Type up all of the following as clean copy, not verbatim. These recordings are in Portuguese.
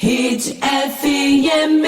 Hit FM.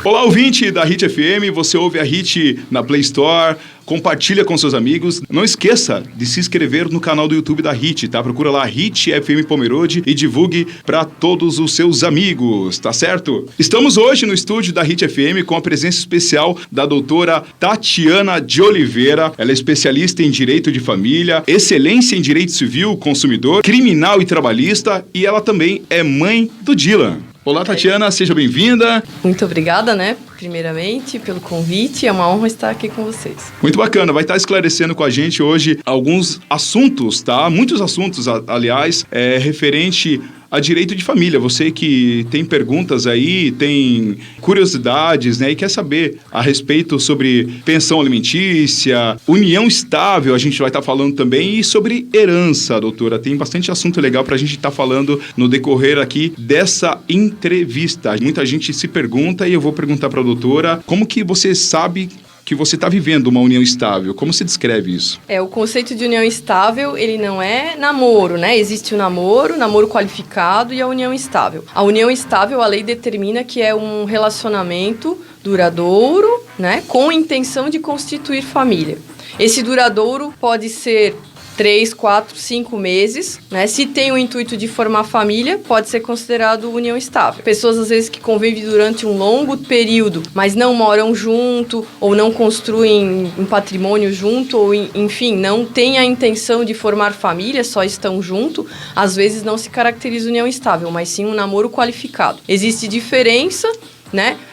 Olá, ouvinte da Hit FM, você ouve a Hit na Play Store, compartilha com seus amigos. Não esqueça de se inscrever no canal do YouTube da Hit, tá? Procura lá Hit FM Pomerode e divulgue para todos os seus amigos, tá certo? Estamos hoje no estúdio da Hit FM com a presença especial da doutora Tatiana de Oliveira. Ela é especialista em Direito de Família, excelência em Direito Civil, Consumidor, Criminal e Trabalhista, e ela também é mãe do Dylan. Olá, Tatiana, seja bem-vinda. Muito obrigada, primeiramente, pelo convite. É uma honra estar aqui com vocês. Muito bacana. Vai estar esclarecendo com a gente hoje alguns assuntos, tá? Muitos assuntos, aliás, referente a direito de família. Você que tem perguntas aí, tem curiosidades, né? E quer saber a respeito sobre pensão alimentícia, união estável, a gente vai estar falando também, e sobre herança, doutora. Tem bastante assunto legal para a gente estar falando no decorrer aqui dessa entrevista. Muita gente se pergunta, e eu vou perguntar para a doutora, como que você sabe que você está vivendo uma união estável? Como se descreve isso? O conceito de união estável, ele não é namoro, Existe o namoro qualificado e a união estável. A união estável, a lei determina que é um relacionamento duradouro, com intenção de constituir família. Esse duradouro pode ser 3, 4, 5 meses, Se tem o intuito de formar família, pode ser considerado união estável. Pessoas, às vezes, que convivem durante um longo período, mas não moram junto, ou não construem um patrimônio junto, ou, enfim, não têm a intenção de formar família, só estão junto, às vezes não se caracteriza união estável, mas sim um namoro qualificado. Existe diferença,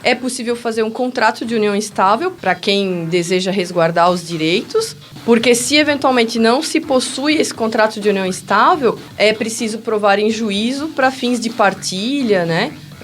É possível fazer um contrato de união estável para quem deseja resguardar os direitos, porque se eventualmente não se possui esse contrato de união estável, é preciso provar em juízo para fins de partilha,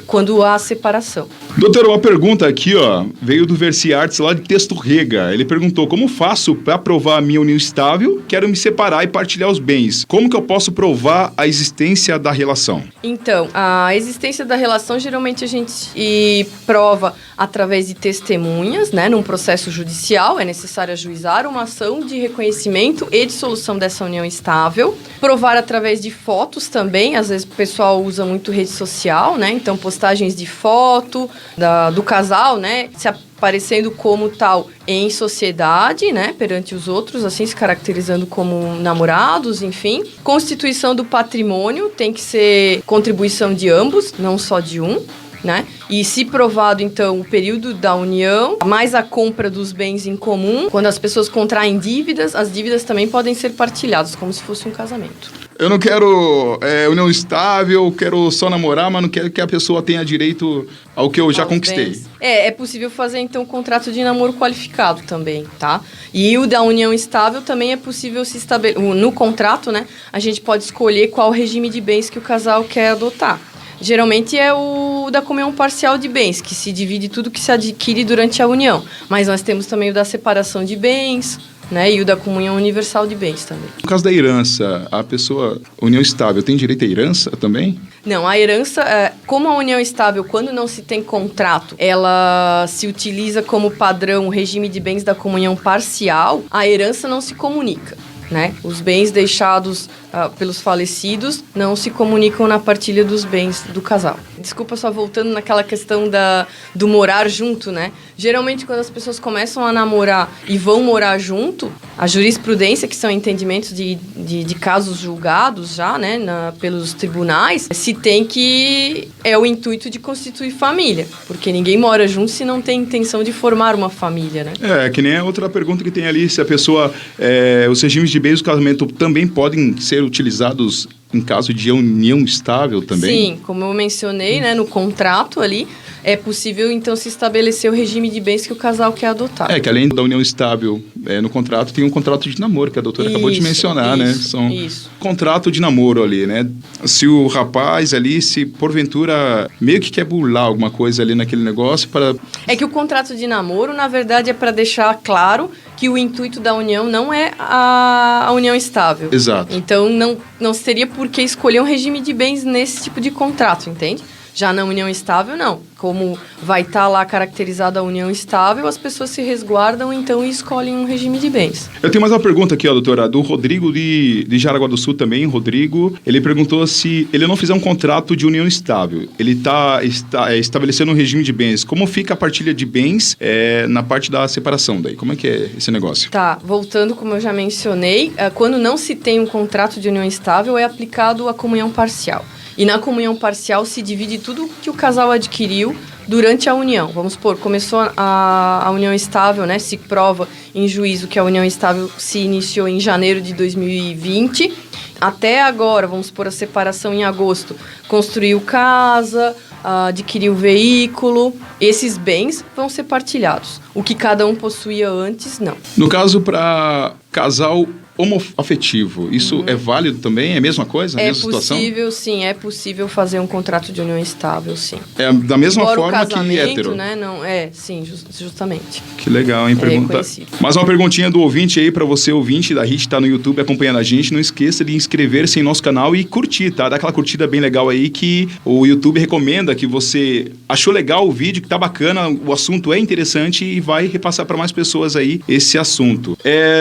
quando há separação. Doutora, uma pergunta aqui, veio do Versi Artes lá de Texto Rega. Ele perguntou: como faço para provar a minha união estável? Quero me separar e partilhar os bens. Como que eu posso provar a existência da relação? Então, a existência da relação, geralmente a gente prova através de testemunhas, num processo judicial. É necessário ajuizar uma ação de reconhecimento e dissolução dessa união estável. Provar através de fotos também. Às vezes o pessoal usa muito rede social, Então, postagens de foto do casal, se aparecendo como tal em sociedade, perante os outros, assim, se caracterizando como namorados, enfim. Constituição do patrimônio tem que ser contribuição de ambos, não só de um. E se provado, então, o período da união, mais a compra dos bens em comum, quando as pessoas contraem dívidas, as dívidas também podem ser partilhadas, como se fosse um casamento. Eu não quero união estável, quero só namorar, mas não quero que a pessoa tenha direito ao que eu já conquistei. Bens. É possível fazer, então, um contrato de namoro qualificado também, tá? E o da união estável também é possível se estabelecer. No contrato, a gente pode escolher qual regime de bens que o casal quer adotar. Geralmente é o da comunhão parcial de bens, que se divide tudo que se adquire durante a união. Mas nós temos também o da separação de bens, e o da comunhão universal de bens também. No caso da herança, a pessoa, união estável, tem direito à herança também? Não, a herança, como a união estável, quando não se tem contrato, ela se utiliza como padrão o regime de bens da comunhão parcial, a herança não se comunica. Os bens deixados pelos falecidos não se comunicam na partilha dos bens do casal. Desculpa, só voltando naquela questão do morar junto, Geralmente, quando as pessoas começam a namorar e vão morar junto, a jurisprudência, que são entendimentos de casos julgados já, pelos tribunais, se tem que é o intuito de constituir família, porque ninguém mora junto se não tem intenção de formar uma família, Que nem a outra pergunta que tem ali, se a pessoa, os regimes de bens do casamento também podem ser utilizados em caso de união estável também? Sim, como eu mencionei, no contrato ali, é possível, então, se estabelecer o regime de bens que o casal quer adotar. Que além da união estável no contrato, tem um contrato de namoro, que a doutora acabou de mencionar, São contrato de namoro ali, Se o rapaz ali, se porventura meio que quer burlar alguma coisa ali naquele negócio para... É que o contrato de namoro, na verdade, é para deixar claro que o intuito da união não é a união estável. Exato. Então, não seria por que escolher um regime de bens nesse tipo de contrato, entende? Já na união estável, não. como vai estar lá caracterizada a união estável, as pessoas se resguardam então e escolhem um regime de bens. Eu tenho mais uma pergunta aqui, ó, doutora, do Rodrigo de Jaraguá do Sul também. Rodrigo, ele perguntou se ele não fizer um contrato de união estável, ele está estabelecendo um regime de bens, como fica a partilha de bens na parte da separação daí? Como é que é esse negócio? Tá, voltando como eu já mencionei, quando não se tem um contrato de união estável, é aplicado a comunhão parcial. E na comunhão parcial se divide tudo que o casal adquiriu durante a união. Vamos supor, começou a união estável, né? Se prova em juízo que a união estável se iniciou em janeiro de 2020. Até agora, vamos supor, a separação em agosto. Construiu casa, adquiriu veículo. Esses bens vão ser partilhados. O que cada um possuía antes, não. No caso, para casal homoafetivo, isso é válido também? É a mesma coisa? A mesma situação? É possível, sim. É possível fazer um contrato de união estável, sim. É da mesma Embora forma o casamento, que hétero? Né, não, sim, justamente. Que legal, hein? Pergunta. Mais uma perguntinha do ouvinte aí para você, ouvinte da HIT, tá no YouTube acompanhando a gente. Não esqueça de inscrever-se em nosso canal e curtir, tá? Dá aquela curtida bem legal aí que o YouTube recomenda, que você achou legal o vídeo, que tá bacana, o assunto é interessante e vai repassar para mais pessoas aí esse assunto.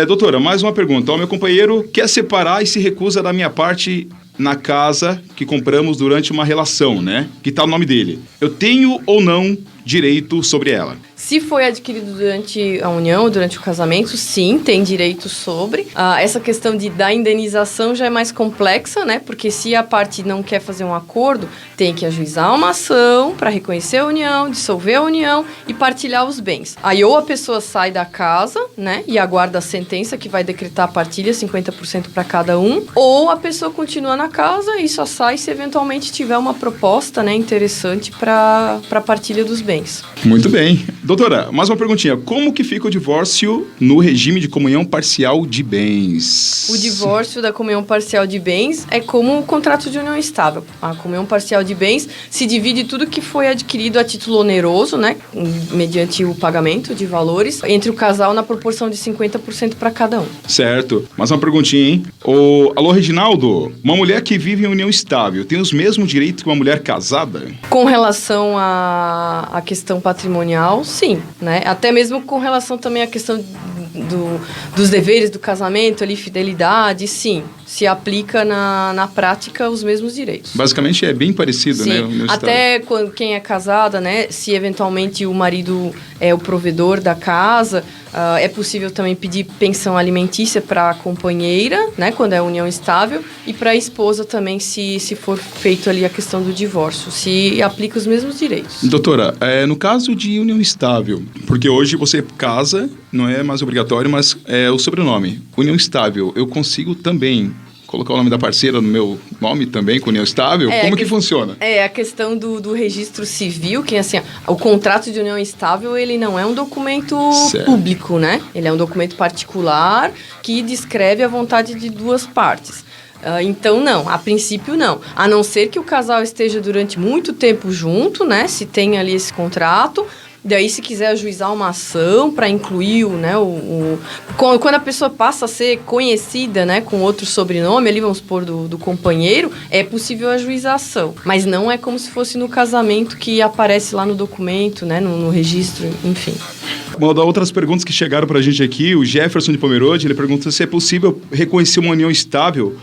Doutora, mais uma pergunta. O meu companheiro quer separar e se recusa da minha parte na casa que compramos durante uma relação, né? Que tá o nome dele. Eu tenho ou não direito sobre ela? Se foi adquirido durante a união, durante o casamento, sim, tem direito sobre. Essa questão da indenização já é mais complexa, né? Porque se a parte não quer fazer um acordo, tem que ajuizar uma ação para reconhecer a união, dissolver a união e partilhar os bens. Aí ou a pessoa sai da casa, né? E aguarda a sentença que vai decretar a partilha, 50% para cada um. Ou a pessoa continua na casa e só sai se eventualmente tiver uma proposta, né, interessante para a partilha dos bens. Muito bem. Doutora, mais uma perguntinha. Como que fica o divórcio no regime de comunhão parcial de bens? O divórcio da comunhão parcial de bens é como o contrato de união estável. A comunhão parcial de bens se divide tudo que foi adquirido a título oneroso, né, mediante o pagamento de valores, entre o casal na proporção de 50% para cada um. Certo. Mais uma perguntinha, hein? Alô, Reginaldo. Uma mulher que vive em união estável tem os mesmos direitos que uma mulher casada? Com relação à questão patrimonial, sim, né? Até mesmo com relação também à questão dos deveres do casamento, ali, fidelidade, sim. Se aplica na prática os mesmos direitos. Basicamente é bem parecido, sim. Né? Até quando quem é casada, né? Se eventualmente o marido é o provedor da casa, é possível também pedir pensão alimentícia para a companheira, né? Quando é união estável, e para a esposa também, se for feito ali a questão do divórcio. Se aplica os mesmos direitos. Doutora, no caso de união estável, porque hoje você casa, não é mais obrigatório, mas é o sobrenome. União estável, eu consigo também colocar o nome da parceira no meu nome também, com união estável? Como que funciona? A questão do registro civil, que assim, o contrato de união estável, ele não é um documento público, né? Ele é um documento particular que descreve a vontade de duas partes. Então, não. A princípio, não. A não ser que o casal esteja durante muito tempo junto, né? Se tem ali esse contrato. Daí, se quiser ajuizar uma ação para incluir, né, quando a pessoa passa a ser conhecida, né, com outro sobrenome, ali vamos supor do companheiro, é possível ajuizar a ação. Mas não é como se fosse no casamento que aparece lá no documento, né, no registro, enfim. Uma das outras perguntas que chegaram para a gente aqui, o Jefferson de Pomerode, ele pergunta se é possível reconhecer uma união estável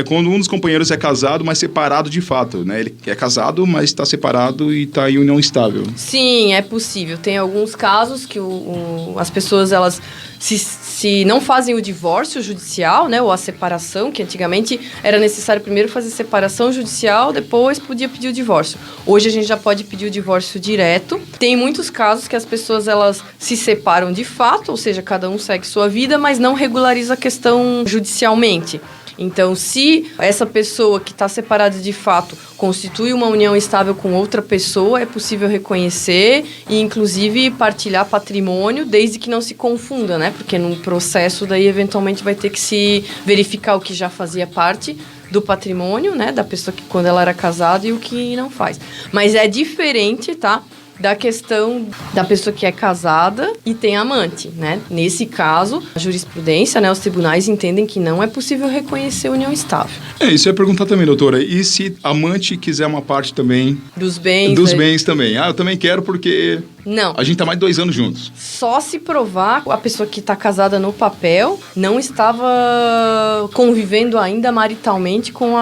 quando um dos companheiros é casado, mas separado de fato, né? Ele é casado, mas está separado e está em união estável. Sim, é possível. Tem alguns casos que as pessoas, elas se não fazem o divórcio judicial, né, ou a separação, que antigamente era necessário primeiro fazer separação judicial, depois podia pedir o divórcio. Hoje a gente já pode pedir o divórcio direto. Tem muitos casos que as pessoas, elas se separam de fato, ou seja, cada um segue sua vida, mas não regulariza a questão judicialmente. Então, se essa pessoa que está separada de fato constitui uma união estável com outra pessoa, é possível reconhecer e, inclusive, partilhar patrimônio, desde que não se confunda, né? Porque no processo, daí, eventualmente, vai ter que se verificar o que já fazia parte do patrimônio, né? Da pessoa que quando ela era casada e o que não faz. Mas é diferente, tá? da questão da pessoa que é casada e tem amante, né? Nesse caso, a jurisprudência, né, os tribunais entendem que não é possível reconhecer união estável. Isso eu ia perguntar também, doutora. E se amante quiser uma parte também... Dos bens. Dos bens também. Eu também quero porque... Não. A gente tá mais de 2 anos juntos. Só se provar a pessoa que está casada no papel não estava convivendo ainda maritalmente com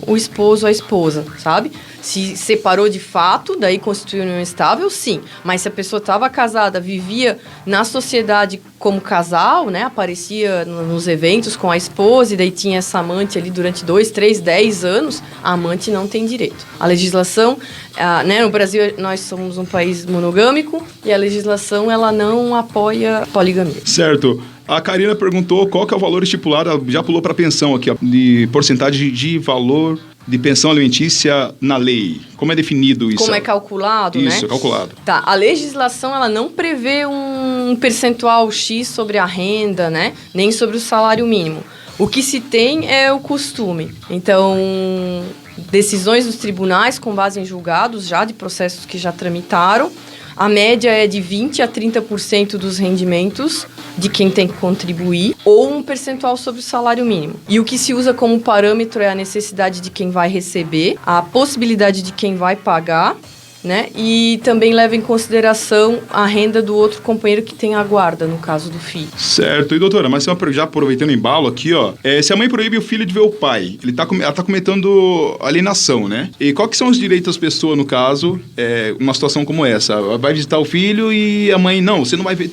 o esposo ou a esposa, sabe? Se separou de fato, daí constituiu união estável, sim. Mas se a pessoa estava casada, vivia na sociedade como casal, né? Aparecia nos eventos com a esposa e daí tinha essa amante ali durante 2, 3, 10 anos, a amante não tem direito. A legislação, né? No Brasil, nós somos um país monogâmico e a legislação, ela não apoia a poligamia. Certo. A Karina perguntou qual que é o valor estipulado, ela já pulou para a pensão aqui, ó, de porcentagem de valor de pensão alimentícia na lei. Como é definido isso? Como é calculado, né? Isso, calculado. Tá, a legislação, ela não prevê um percentual X sobre a renda, né? Nem sobre o salário mínimo. O que se tem é o costume. Então, decisões dos tribunais com base em julgados já de processos que já tramitaram, a média é de 20% a 30% dos rendimentos de quem tem que contribuir, ou um percentual sobre o salário mínimo. E o que se usa como parâmetro é a necessidade de quem vai receber, a possibilidade de quem vai pagar, né? E também leva em consideração a renda do outro companheiro que tem a guarda, no caso do filho. Certo. E doutora, mas já aproveitando o embalo aqui, ó, se a mãe proíbe o filho de ver o pai, ela tá cometendo alienação, né? E qual que são os direitos das pessoas, no caso, uma situação como essa? Vai visitar o filho e a mãe, não, você não vai ver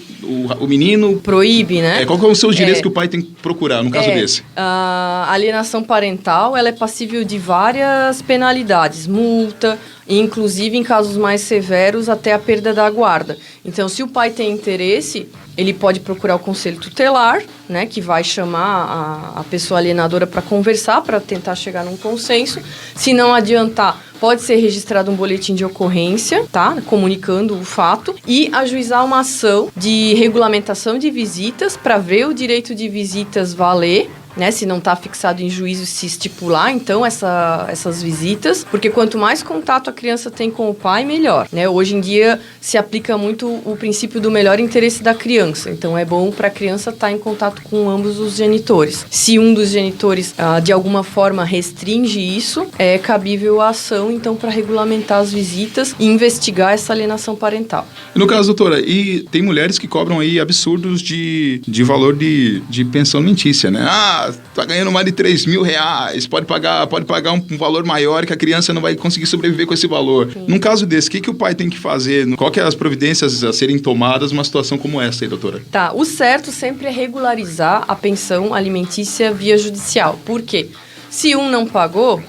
o menino... Proíbe, né? Qual que são os seus direitos que o pai tem que procurar, no caso desse? A alienação parental, ela é passível de várias penalidades, multa, inclusive em casos mais severos até a perda da guarda. Então, se o pai tem interesse, ele pode procurar o conselho tutelar, né, que vai chamar a pessoa alienadora para conversar, para tentar chegar num consenso. Se não adiantar, pode ser registrado um boletim de ocorrência, tá, comunicando o fato, e ajuizar uma ação de regulamentação de visitas para ver o direito de visitas valer, né, se não está fixado em juízo, se estipular, então, essas visitas, porque quanto mais contato a criança tem com o pai, melhor, né? Hoje em dia, se aplica muito o princípio do melhor interesse da criança, então é bom para a criança estar em contato com ambos os genitores. Se um dos genitores, de alguma forma, restringe isso, é cabível a ação, então, para regulamentar as visitas e investigar essa alienação parental. No caso, doutora, e tem mulheres que cobram aí absurdos de valor de pensão alimentícia, né? Tá ganhando mais de 3 mil reais, pode pagar um valor maior que a criança não vai conseguir sobreviver com esse valor. Sim. Num caso desse, o que o pai tem que fazer? Qual que é as providências a serem tomadas numa situação como essa aí, doutora? Tá, o certo sempre é regularizar a pensão alimentícia via judicial. Por quê? Se um não pagou,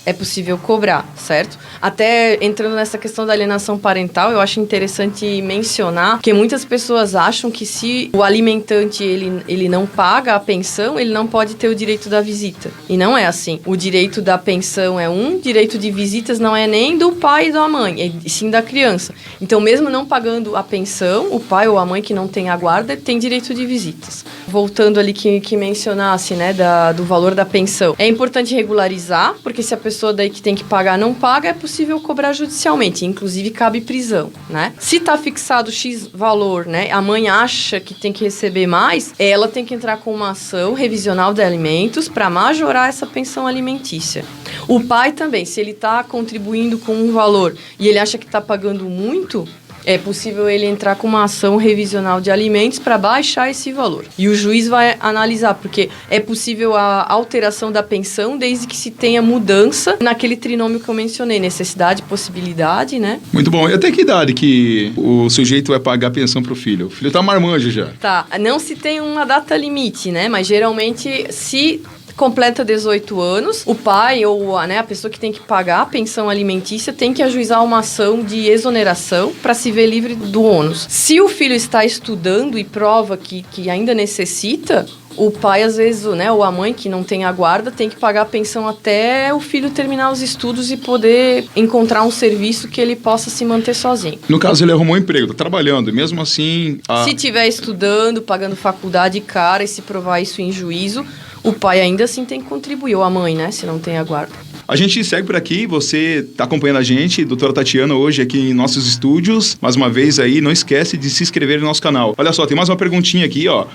é possível cobrar, certo? Até entrando nessa questão da alienação parental, eu acho interessante mencionar que muitas pessoas acham que se o alimentante ele não paga a pensão, ele não pode ter o direito da visita. E não é assim. O direito da pensão é direito de visitas não é nem do pai e da mãe, é sim da criança. Então, mesmo não pagando a pensão, o pai ou a mãe que não tem a guarda tem direito de visitas. Voltando ali que mencionasse, né, do valor da pensão. É importante regularizar, porque se a pessoa daí que tem que pagar não paga, é possível cobrar judicialmente, inclusive cabe prisão, né? Se tá fixado X valor, né, a mãe acha que tem que receber mais, ela tem que entrar com uma ação revisional de alimentos para majorar essa pensão alimentícia. O pai também, se ele tá contribuindo com um valor e ele acha que tá pagando muito, é possível ele entrar com uma ação revisional de alimentos para baixar esse valor. E o juiz vai analisar, porque é possível a alteração da pensão desde que se tenha mudança naquele trinômio que eu mencionei, necessidade, possibilidade, né? Muito bom. E até que idade que o sujeito vai pagar a pensão pro filho? O filho tá marmanjo já. Tá, não se tem uma data limite, né? Mas geralmente, se completa 18 anos, o pai ou a pessoa que tem que pagar a pensão alimentícia tem que ajuizar uma ação de exoneração para se ver livre do ônus. Se o filho está estudando e prova que ainda necessita, o pai, às vezes, ou a mãe que não tem a guarda, tem que pagar a pensão até o filho terminar os estudos e poder encontrar um serviço que ele possa se manter sozinho. No caso, ele arrumou um emprego, tá trabalhando, e mesmo assim... Se estiver estudando, pagando faculdade cara e se provar isso em juízo, o pai ainda assim tem que contribuir, ou a mãe, né, se não tem a guarda. A gente segue por aqui, você está acompanhando a gente, doutora Tatiana, hoje aqui em nossos estúdios. Mais uma vez aí, não esquece de se inscrever no nosso canal. Olha só, tem mais uma perguntinha aqui, ó.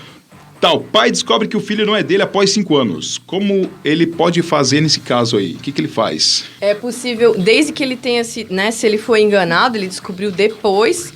Tá, o pai descobre que o filho não é dele após 5 anos. Como ele pode fazer nesse caso aí? O que ele faz? É possível, desde que ele tenha, se ele foi enganado, ele descobriu depois,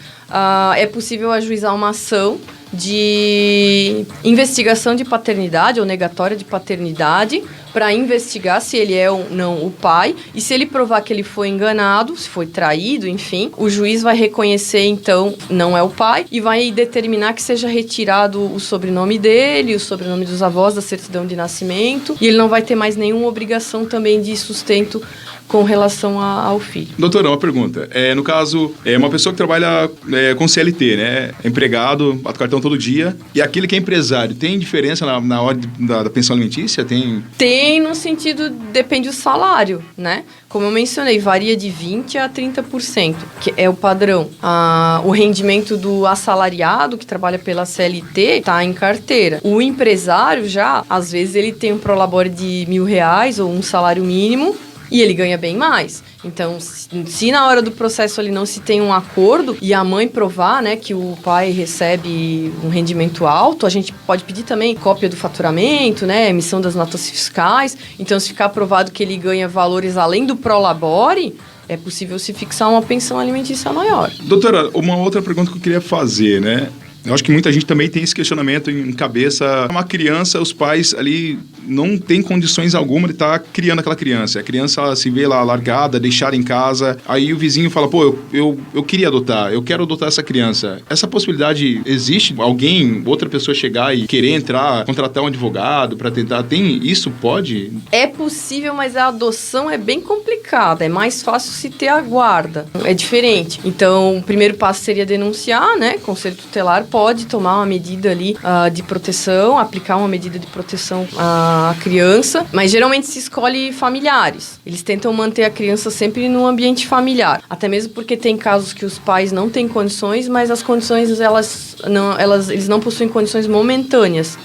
é possível ajuizar uma ação de investigação de paternidade ou negatória de paternidade para investigar se ele é ou não o pai, e se ele provar que ele foi enganado, se foi traído, enfim, o juiz vai reconhecer, então, não é o pai e vai determinar que seja retirado o sobrenome dele, o sobrenome dos avós da certidão de nascimento, e ele não vai ter mais nenhuma obrigação também de sustento com relação ao filho. Doutora, uma pergunta. No caso, uma pessoa que trabalha com CLT, né? É empregado, bate cartão todo dia, e aquele que é empresário, tem diferença na hora da pensão alimentícia? Tem no sentido, depende do salário, né? Como eu mencionei, varia de 20% a 30%, que é o padrão. O rendimento do assalariado, que trabalha pela CLT, está em carteira. O empresário já, às vezes, ele tem um prolabore de R$1.000 ou um salário mínimo, e ele ganha bem mais. Então, se na hora do processo ali não se tem um acordo e a mãe provar, né, que o pai recebe um rendimento alto, a gente pode pedir também cópia do faturamento, né, emissão das notas fiscais. Então, se ficar provado que ele ganha valores além do prolabore, é possível se fixar uma pensão alimentícia maior. Doutora, uma outra pergunta que eu queria fazer, né? Eu acho que muita gente também tem esse questionamento em cabeça. Uma criança, os pais ali não têm condições alguma de estar criando aquela criança. A criança se vê lá largada, deixada em casa. Aí o vizinho fala, pô, eu queria adotar, eu quero adotar essa criança. Essa possibilidade existe? Alguém, outra pessoa chegar e querer entrar, contratar um advogado para tentar? Isso pode? É possível, mas a adoção é bem complicada. É mais fácil se ter a guarda. É diferente. Então, o primeiro passo seria denunciar, né? Conselho tutelar pode tomar uma medida ali de proteção, aplicar uma medida de proteção à criança, mas geralmente se escolhe familiares. Eles tentam manter a criança sempre no ambiente familiar, até mesmo porque tem casos que os pais não têm condições, mas as condições eles não possuem condições momentâneas.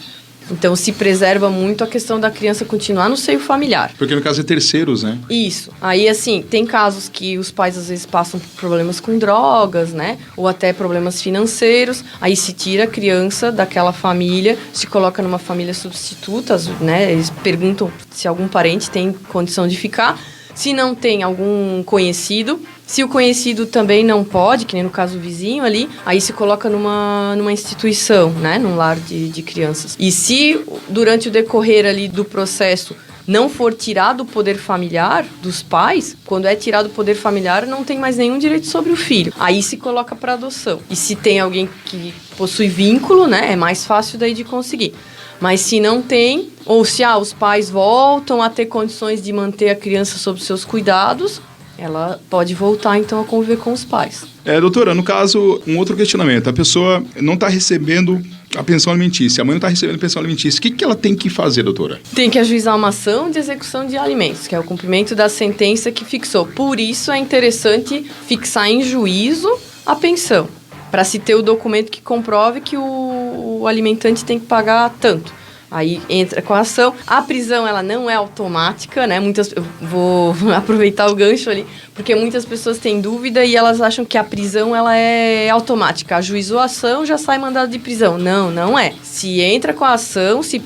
Então, se preserva muito a questão da criança continuar no seio familiar. Porque no caso é terceiros, né? Isso. Aí, assim, tem casos que os pais às vezes passam por problemas com drogas, né? Ou até problemas financeiros. Aí se tira a criança daquela família, se coloca numa família substituta, né? Eles perguntam se algum parente tem condição de ficar. Se não tem algum conhecido, se o conhecido também não pode, que nem no caso do vizinho ali, aí se coloca numa instituição, né, num lar de crianças. E se durante o decorrer ali do processo não for tirado o poder familiar dos pais, quando é tirado o poder familiar, não tem mais nenhum direito sobre o filho. Aí se coloca para adoção. E se tem alguém que possui vínculo, né, é mais fácil daí de conseguir. Mas se não tem, ou se os pais voltam a ter condições de manter a criança sob seus cuidados, ela pode voltar, então, a conviver com os pais. Doutora, no caso, um outro questionamento. A pessoa não está recebendo a pensão alimentícia, a mãe não está recebendo a pensão alimentícia. O que ela tem que fazer, doutora? Tem que ajuizar uma ação de execução de alimentos, que é o cumprimento da sentença que fixou. Por isso, é interessante fixar em juízo a pensão, para se ter o documento que comprove que o alimentante tem que pagar tanto. Aí entra com a ação. A prisão, ela não é automática, né? Eu vou aproveitar o gancho ali, porque muitas pessoas têm dúvida e elas acham que a prisão, ela é automática. Ajuizou a ação, já sai mandado de prisão. Não, não é. Se entra com a ação, se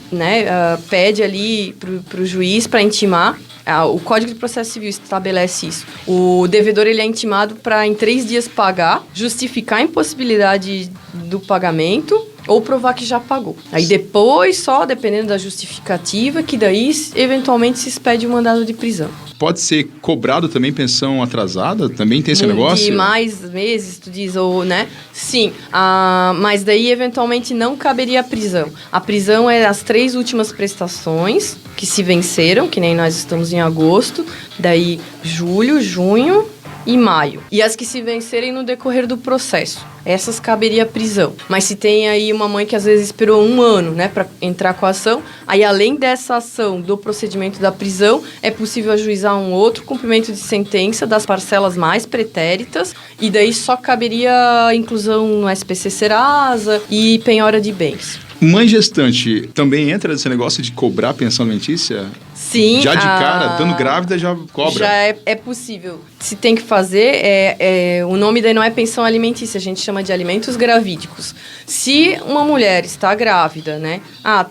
pede ali pro juiz para intimar, o Código de Processo Civil estabelece isso. O devedor, ele é intimado para em 3 dias pagar, justificar a impossibilidade do pagamento ou provar que já pagou. Aí depois, só dependendo da justificativa, que daí eventualmente se expede o mandado de prisão. Pode ser cobrado também pensão atrasada? Também tem esse negócio? De mais meses, tu diz, ou, né? Sim, mas daí eventualmente não caberia a prisão. A prisão é as 3 últimas prestações que se venceram, que nem nós estamos em agosto, daí julho, junho e maio. E as que se vencerem no decorrer do processo. Essas caberia prisão. Mas se tem aí uma mãe que às vezes esperou 1 ano, né, para entrar com a ação, aí além dessa ação do procedimento da prisão, é possível ajuizar um outro cumprimento de sentença das parcelas mais pretéritas, e daí só caberia inclusão no SPC Serasa e penhora de bens. Mãe gestante também entra nesse negócio de cobrar pensão alimentícia? Sim. Já de cara, estando grávida, já cobra. Já é possível. Se tem que fazer, o nome daí não é pensão alimentícia, a gente chama de alimentos gravídicos. Se uma mulher está grávida, né?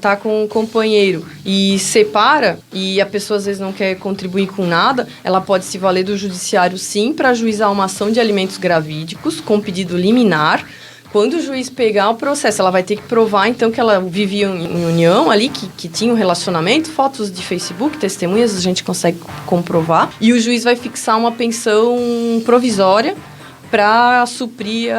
Tá com um companheiro e separa, e a pessoa às vezes não quer contribuir com nada, ela pode se valer do judiciário sim para ajuizar uma ação de alimentos gravídicos com pedido liminar. Quando o juiz pegar o processo, ela vai ter que provar, então, que ela vivia em união ali, que tinha um relacionamento, fotos de Facebook, testemunhas, a gente consegue comprovar. E o juiz vai fixar uma pensão provisória para suprir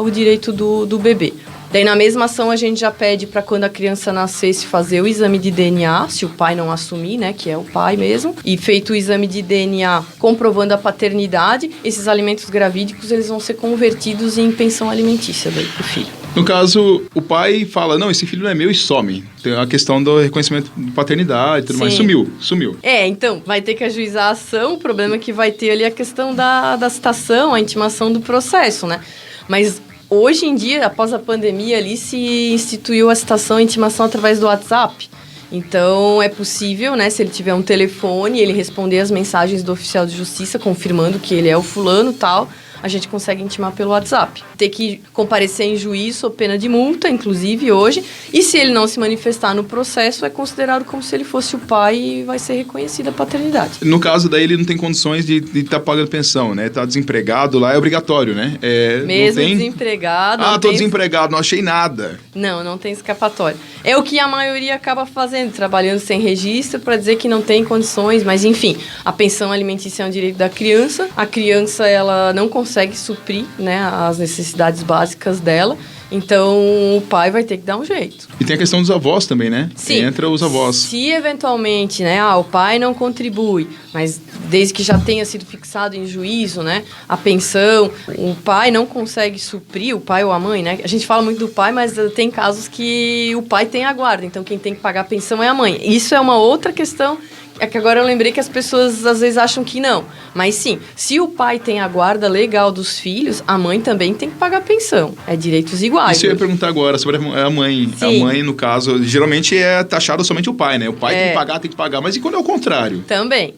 o direito do bebê. Daí, na mesma ação, a gente já pede para quando a criança nascesse fazer o exame de DNA, se o pai não assumir, né, que é o pai mesmo. E feito o exame de DNA comprovando a paternidade, esses alimentos gravídicos, eles vão ser convertidos em pensão alimentícia daí pro filho. No caso, o pai fala, não, esse filho não é meu e some. Tem a questão do reconhecimento de paternidade e tudo mais. Sumiu. Então, vai ter que ajuizar a ação, o problema é que vai ter ali a questão da citação, a intimação do processo, né? Mas hoje em dia, após a pandemia, ali se instituiu a citação e intimação através do WhatsApp. Então, é possível, né, se ele tiver um telefone, ele responder as mensagens do oficial de justiça, confirmando que ele é o fulano e tal, a gente consegue intimar pelo WhatsApp. Ter que comparecer em juízo sob pena de multa, inclusive hoje, e se ele não se manifestar no processo, é considerado como se ele fosse o pai e vai ser reconhecida a paternidade. No caso daí, ele não tem condições de estar pagando pensão, né? Tá desempregado lá, é obrigatório, né? Mesmo não tem... desempregado... tô desempregado, não achei nada. Não tem escapatória. É o que a maioria acaba fazendo, trabalhando sem registro para dizer que não tem condições, mas enfim, a pensão alimentícia é um direito da criança, a criança ela não consegue suprir, né, as necessidades básicas dela, então o pai vai ter que dar um jeito. E tem a questão dos avós também, né? Sim. Entra os avós. Se eventualmente, né, o pai não contribui, mas desde que já tenha sido fixado em juízo, né, a pensão, o pai não consegue suprir, o pai ou a mãe, né? A gente fala muito do pai, mas tem casos que o pai tem a guarda, então quem tem que pagar a pensão é a mãe. Isso é uma outra questão. É que agora eu lembrei que as pessoas às vezes acham que não. Mas sim, se o pai tem a guarda legal dos filhos, a mãe também tem que pagar a pensão. É direitos iguais. Isso eu ia perguntar agora sobre a mãe. Sim. A mãe, no caso, geralmente é taxado somente o pai, né? O pai tem que pagar. Mas e quando é o contrário? Também.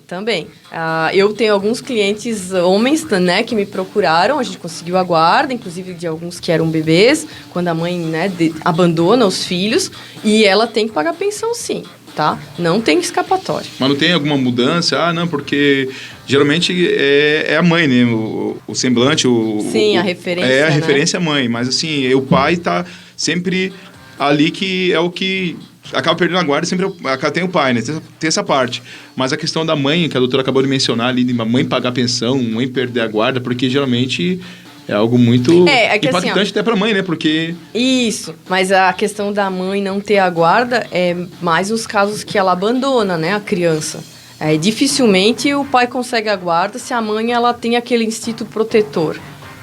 Eu tenho alguns clientes homens, né, que me procuraram. A gente conseguiu a guarda, inclusive de alguns que eram bebês, quando a mãe, né, abandona os filhos. E ela tem que pagar a pensão, sim. Tá? Não tem escapatória. Mas não tem alguma mudança? Não, porque geralmente é a mãe, né? O semblante, Sim, a referência, a né? referência é a mãe, mas assim, o pai tá sempre ali que é o que acaba perdendo a guarda, sempre tem o pai, né? Tem essa parte. Mas a questão da mãe, que a doutora acabou de mencionar ali, de a mãe pagar a pensão, mãe perder a guarda, porque geralmente... É algo muito impactante assim, até pra mãe, né? Porque... Isso, mas a questão da mãe não ter a guarda é mais os casos que ela abandona, né, a criança. Dificilmente o pai consegue a guarda se a mãe ela tem aquele instinto protetor.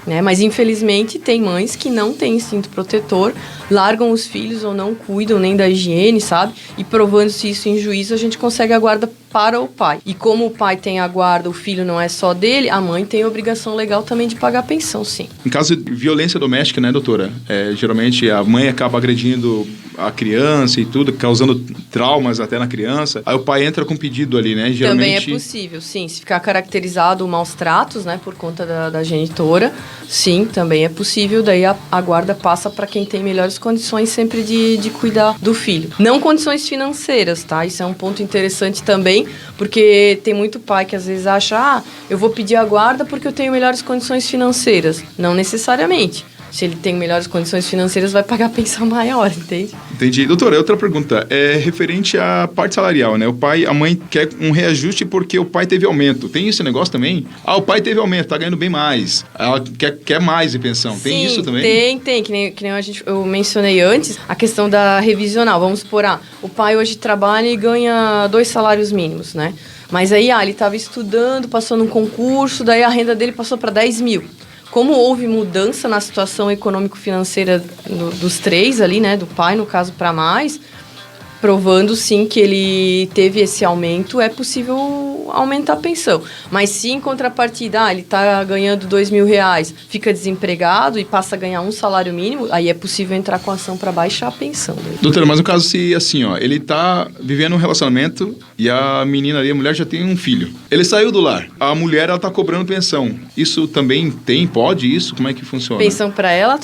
Né? Mas infelizmente tem mães que não têm instinto protetor, largam os filhos ou não cuidam nem da higiene, sabe? E provando-se isso em juízo, a gente consegue a guarda para o pai. E como o pai tem a guarda, o filho não é só dele, a mãe tem a obrigação legal também de pagar a pensão, sim. Em caso de violência doméstica, né, doutora? Geralmente a mãe acaba agredindo a criança e tudo, causando traumas até na criança. Aí o pai entra com pedido ali, né? Geralmente... Também é possível, sim. Se ficar caracterizado maus tratos, né, por conta da genitora, sim, também é possível. Daí a guarda passa para quem tem melhores condições sempre de cuidar do filho. Não condições financeiras, tá? Isso é um ponto interessante também, porque tem muito pai que às vezes acha, eu vou pedir a guarda porque eu tenho melhores condições financeiras. Não necessariamente. Se ele tem melhores condições financeiras, vai pagar pensão maior, entende? Entendi. Doutora, outra pergunta. É referente à parte salarial, né? A mãe quer um reajuste porque o pai teve aumento. Tem esse negócio também? O pai teve aumento, tá ganhando bem mais. Ela quer mais de pensão. Tem Sim, isso também? Tem. Que nem eu mencionei antes, a questão da revisional. Vamos supor, o pai hoje trabalha e ganha 2 salários mínimos, né? Mas aí, ele estava estudando, passou num concurso, daí a renda dele passou para 10 mil. Como houve mudança na situação econômico-financeira dos 3 ali, né, do pai, no caso, para mais, provando sim que ele teve esse aumento, é possível aumentar a pensão. Mas se em contrapartida, ele está ganhando R$2.000, fica desempregado e passa a ganhar um salário mínimo, aí é possível entrar com ação para baixar a pensão dele. Doutora, mas no caso se assim, ó, ele tá vivendo um relacionamento e a menina ali, a mulher já tem um filho. Ele saiu do lar, a mulher, ela tá cobrando pensão. Isso também pode isso? Como é que funciona? Pensão para ela?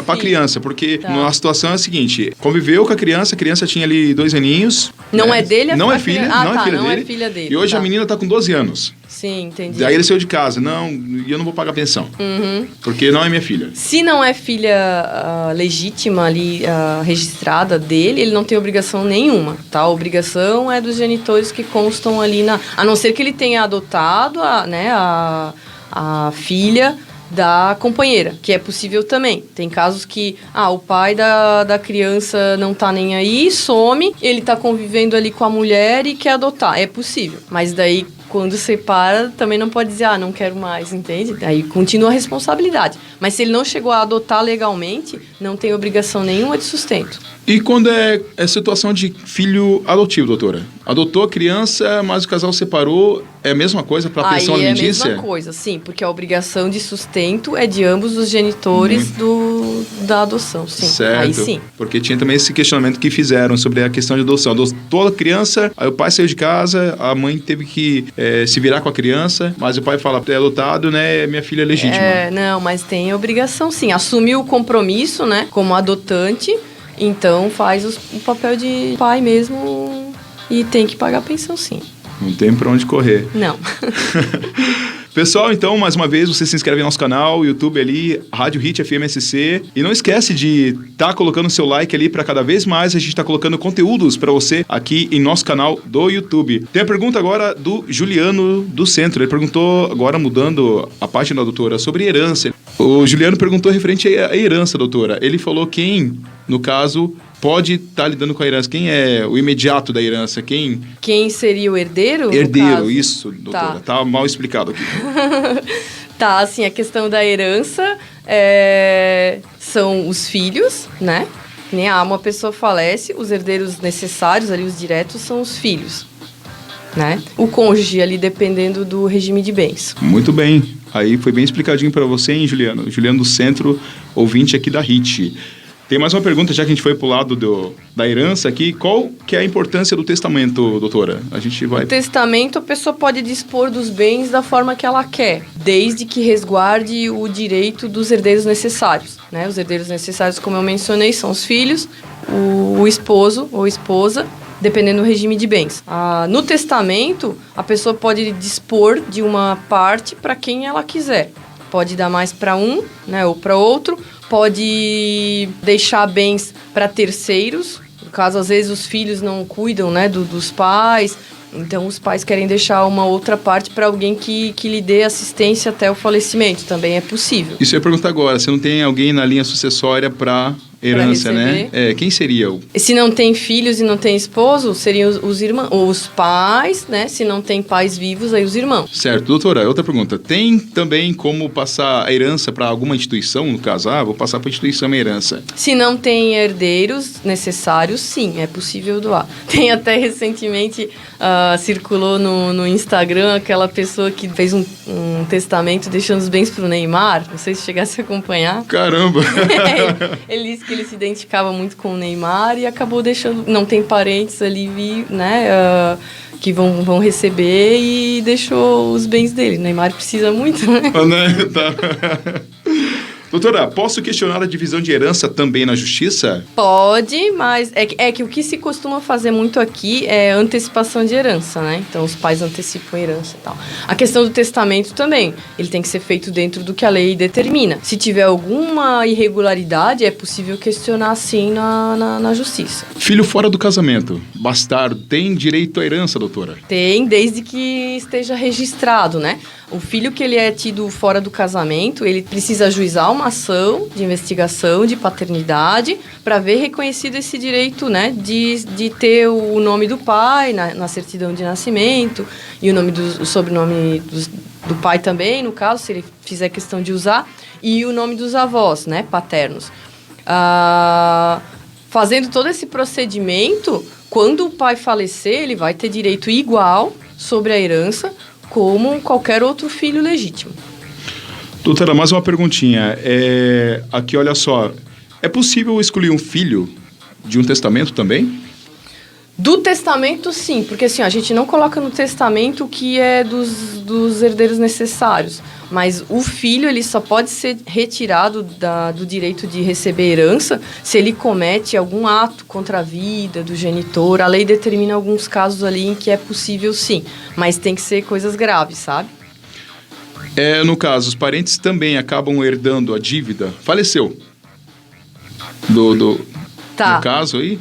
Pra criança, porque Tá. a situação é a seguinte, conviveu com a criança tinha ali 2 aninhos. Não né? é dele? Não é a filha, filha? não é filha não dele. é filha dele. E hoje tá. a menina tá com 12 anos. Sim, entendi. Daí ele saiu de casa, e eu não vou pagar pensão, porque não é minha filha. Se não é filha legítima ali, registrada dele, ele não tem obrigação nenhuma, tá? A obrigação é dos genitores que constam ali a não ser que ele tenha adotado a filha da companheira, que é possível também. Tem casos que, o pai da criança não tá nem aí, some, ele tá convivendo ali com a mulher e quer adotar. É possível. Mas daí, quando separa, também não pode dizer, não quero mais, entende? Aí continua a responsabilidade. Mas se ele não chegou a adotar legalmente, não tem obrigação nenhuma de sustento. E quando é situação de filho adotivo, doutora? Adotou a criança, mas o casal separou, é a mesma coisa para a pensão alimentícia? É a mesma coisa, sim, porque a obrigação de sustento é de ambos os genitores da adoção, sim. Certo. Aí sim. Porque tinha também esse questionamento que fizeram sobre a questão de adoção. Adotou a criança, aí o pai saiu de casa, a mãe teve que se virar com a criança, mas o pai fala, é adotado, né, minha filha é legítima. Não, mas tem obrigação, sim. Assumiu o compromisso, né, como adotante, então faz o papel de pai mesmo e tem que pagar a pensão, sim. Não tem pra onde correr. Não. Pessoal, então, mais uma vez, você se inscreve no nosso canal, YouTube ali, Rádio Hit FM SC. E não esquece de estar colocando o seu like ali para cada vez mais a gente tá colocando conteúdos para você aqui em nosso canal do YouTube. Tem a pergunta agora do Juliano do Centro. Ele perguntou, agora mudando a página da doutora, sobre herança. O Juliano perguntou referente à herança, doutora. Ele falou quem, no caso, pode estar lidando com a herança. Quem é o imediato da herança? Quem seria o herdeiro? Herdeiro, isso, doutora. Tá mal explicado aqui. Tá, assim, a questão da herança são os filhos, né? Nem uma pessoa falece, os herdeiros necessários ali, os diretos, são os filhos, né? O cônjuge ali, dependendo do regime de bens. Muito bem. Aí foi bem explicadinho para você, hein, Juliano? Juliano do Centro, ouvinte aqui da HIT. Tem mais uma pergunta, já que a gente foi pro lado da herança aqui. Qual que é a importância do testamento, doutora? A gente vai... O testamento, a pessoa pode dispor dos bens da forma que ela quer, desde que resguarde o direito dos herdeiros necessários, né? Os herdeiros necessários, como eu mencionei, são os filhos, o esposo ou esposa, dependendo do regime de bens. No testamento, a pessoa pode dispor de uma parte para quem ela quiser. Pode dar mais para um, né, ou para outro. Pode deixar bens para terceiros. No caso, às vezes, os filhos não cuidam, né, dos pais. Então, os pais querem deixar uma outra parte para alguém que lhe dê assistência até o falecimento. Também é possível. Isso eu ia perguntar agora. Você não tem alguém na linha sucessória para herança, né? Quem seria o... Se não tem filhos e não tem esposo, seriam os irmãos, ou os pais, né? Se não tem pais vivos, aí os irmãos. Certo. Doutora, outra pergunta. Tem também como passar a herança para alguma instituição, no caso? Vou passar para a instituição a herança. Se não tem herdeiros necessários, sim, é possível doar. Tem até recentemente, circulou no Instagram aquela pessoa que fez um testamento deixando os bens para o Neymar. Não sei se chegasse a acompanhar. Caramba! Ele disse que ele se identificava muito com o Neymar e acabou deixando... Não tem parentes ali, né? Que vão receber e deixou os bens dele. O Neymar precisa muito, né? Tá. Doutora, posso questionar a divisão de herança também na justiça? Pode, mas é que o que se costuma fazer muito aqui é antecipação de herança, né? Então, os pais antecipam a herança e tal. A questão do testamento também, ele tem que ser feito dentro do que a lei determina. Se tiver alguma irregularidade, é possível questionar, sim, na justiça. Filho fora do casamento, bastardo, tem direito à herança, doutora? Tem, desde que esteja registrado, né? O filho que ele é tido fora do casamento, ele precisa ajuizar uma ação de investigação de paternidade para ver reconhecido esse direito, né, de ter o nome do pai na certidão de nascimento e o sobrenome do pai também, no caso, se ele fizer questão de usar, e o nome dos avós, né, paternos. Fazendo todo esse procedimento, quando o pai falecer, ele vai ter direito igual sobre a herança como qualquer outro filho legítimo. Doutora, mais uma perguntinha. Aqui, olha só. É possível excluir um filho de um testamento também? Do testamento, sim, porque assim, a gente não coloca no testamento o que é dos herdeiros necessários, mas o filho ele só pode ser retirado do direito de receber herança se ele comete algum ato contra a vida do genitor. A lei determina alguns casos ali em que é possível, sim, mas tem que ser coisas graves, sabe? No caso, os parentes também acabam herdando a dívida. Faleceu. Tá. No caso aí?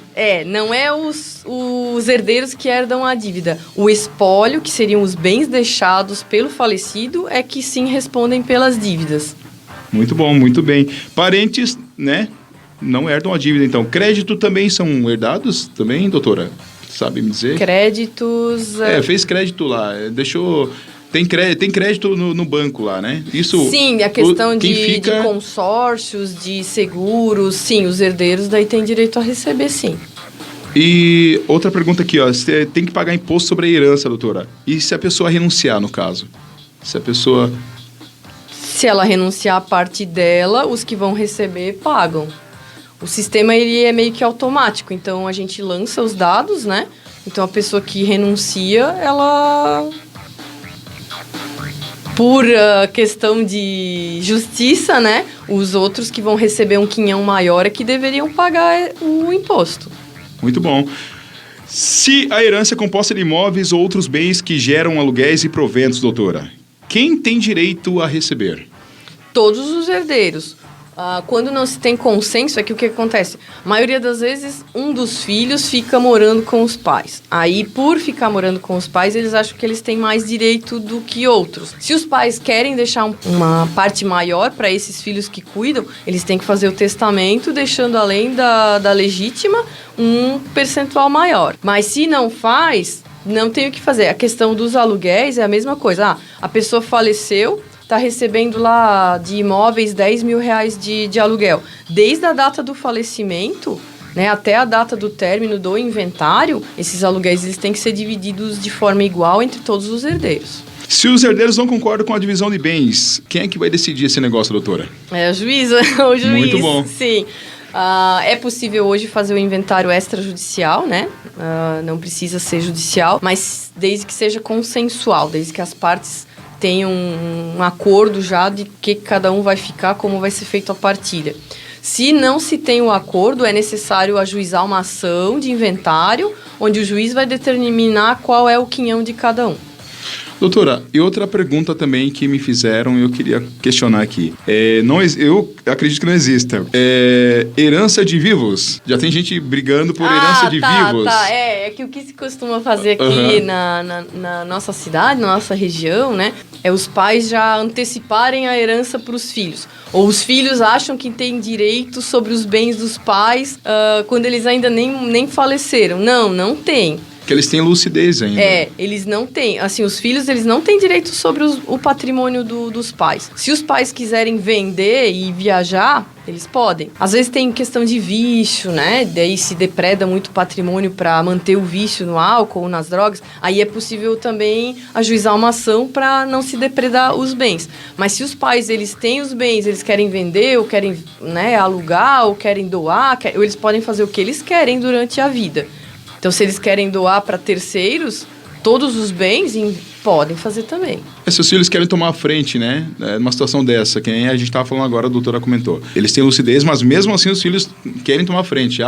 Não é os herdeiros que herdam a dívida. O espólio, que seriam os bens deixados pelo falecido, é que sim respondem pelas dívidas. Muito bom, muito bem. Parentes, né, não herdam a dívida, então. Crédito também são herdados também, doutora? Sabe me dizer? Créditos... Fez crédito lá, deixou... Tem crédito no banco lá, né? Isso. Sim, a questão de consórcios, de seguros, sim, os herdeiros daí têm direito a receber, sim. E outra pergunta aqui, ó. Você tem que pagar imposto sobre a herança, doutora. E se a pessoa renunciar, no caso? Se ela renunciar a parte dela, os que vão receber pagam. O sistema ele é meio que automático, então a gente lança os dados, né? Então a pessoa que renuncia, ela... Por questão de justiça, né? Os outros que vão receber um quinhão maior é que deveriam pagar o imposto. Muito bom. Se a herança é composta de imóveis ou outros bens que geram aluguéis e proventos, doutora, quem tem direito a receber? Todos os herdeiros. Quando não se tem consenso, é que o que acontece? A maioria das vezes, um dos filhos fica morando com os pais. Aí, por ficar morando com os pais, eles acham que eles têm mais direito do que outros. Se os pais querem deixar uma parte maior para esses filhos que cuidam, eles têm que fazer o testamento, deixando além da legítima um percentual maior. Mas se não faz, não tem o que fazer. A questão dos aluguéis é a mesma coisa. A pessoa faleceu, está recebendo lá de imóveis 10 mil reais de aluguel. Desde a data do falecimento, né, até a data do término do inventário, esses aluguéis eles têm que ser divididos de forma igual entre todos os herdeiros. Se os herdeiros não concordam com a divisão de bens, quem é que vai decidir esse negócio, doutora? É a juíza, o juiz. Muito bom. Sim. É possível hoje fazer o inventário extrajudicial, né? Não precisa ser judicial, mas desde que seja consensual, desde que as partes tenham um acordo já de que cada um vai ficar, como vai ser feita a partilha. Se não se tem o acordo, é necessário ajuizar uma ação de inventário, onde o juiz vai determinar qual é o quinhão de cada um. Doutora, e outra pergunta também que me fizeram e eu queria questionar aqui. Eu acredito que não exista. Herança de vivos. Já tem gente brigando por herança de vivos. É que o que se costuma fazer aqui na nossa cidade, na nossa região, né? É os pais já anteciparem a herança para os filhos. Ou os filhos acham que têm direito sobre os bens dos pais quando eles ainda nem faleceram. Não tem. Que eles têm lucidez ainda. Eles não têm. Assim, os filhos, eles não têm direito sobre o patrimônio dos pais. Se os pais quiserem vender e viajar, eles podem. Às vezes tem questão de vício, né? Daí se depreda muito patrimônio para manter o vício no álcool ou nas drogas. Aí é possível também ajuizar uma ação para não se depredar os bens. Mas se os pais, eles têm os bens, eles querem vender ou querem, né, alugar ou querem doar, ou eles podem fazer o que eles querem durante a vida. Então, se eles querem doar para terceiros, todos os bens podem fazer também. Se os filhos querem tomar a frente, né? Numa situação dessa, que nem a gente estava falando agora, a doutora comentou. Eles têm lucidez, mas mesmo assim os filhos querem tomar a frente.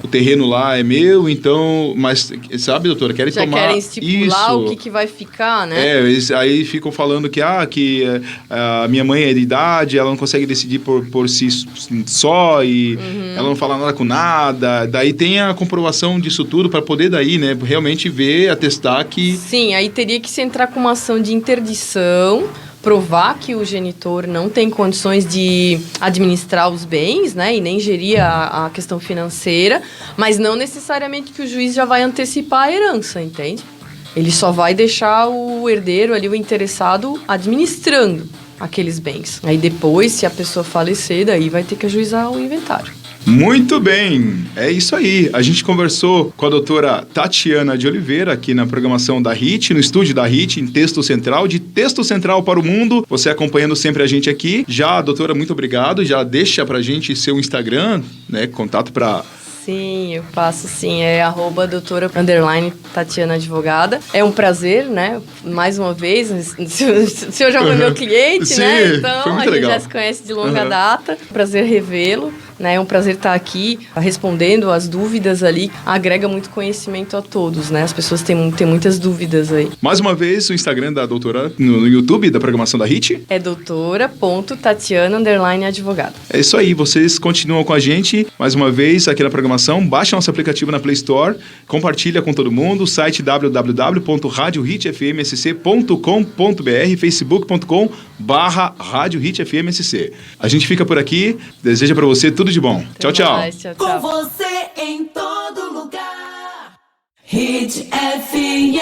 O terreno lá é meu, então... Mas, sabe, doutora, querem já tomar... Já querem estipular o que vai ficar, né? Eles aí ficam falando que a minha mãe é de idade, ela não consegue decidir por si só e ela não fala nada com nada. Daí tem a comprovação disso tudo para poder daí, né? Realmente ver, atestar que... Sim, aí teria que se entrar com uma ação de interdição, provar que o genitor não tem condições de administrar os bens, né, e nem gerir a questão financeira, mas não necessariamente que o juiz já vai antecipar a herança, entende? Ele só vai deixar o herdeiro ali, o interessado, administrando aqueles bens. Aí depois, se a pessoa falecer, daí vai ter que ajuizar o inventário. Muito bem, é isso aí. A gente conversou com a doutora Tatiana de Oliveira aqui na programação da HIT, no estúdio da HIT, em Texto Central, de Texto Central para o Mundo. Você acompanhando sempre a gente aqui. Já, doutora, muito obrigado. Já deixa pra gente seu Instagram, né? Contato para... Sim, eu faço sim, é @doutora_Tatiana Advogada. É um prazer, né? Mais uma vez, o senhor já foi meu cliente, Sim, né? Então, a gente legal. já se conhece de longa data. Prazer revê-lo, né? É um prazer estar aqui respondendo as dúvidas ali. Agrega muito conhecimento a todos, né? As pessoas têm muitas dúvidas aí. Mais uma vez, o Instagram da doutora no YouTube, da programação da HIT. É doutora.Tatiana_Advogada. É isso aí, vocês continuam com a gente, mais uma vez, aqui na programação. Baixa nosso aplicativo na Play Store, compartilha com todo mundo, site www.radiohitfmsc.com.br, facebook.com/Rádio Hit FMSC. A gente fica por aqui, deseja pra você tudo de bom. Tchau, tchau. Mais, tchau, Com tchau. você em todo lugar. Hit FM.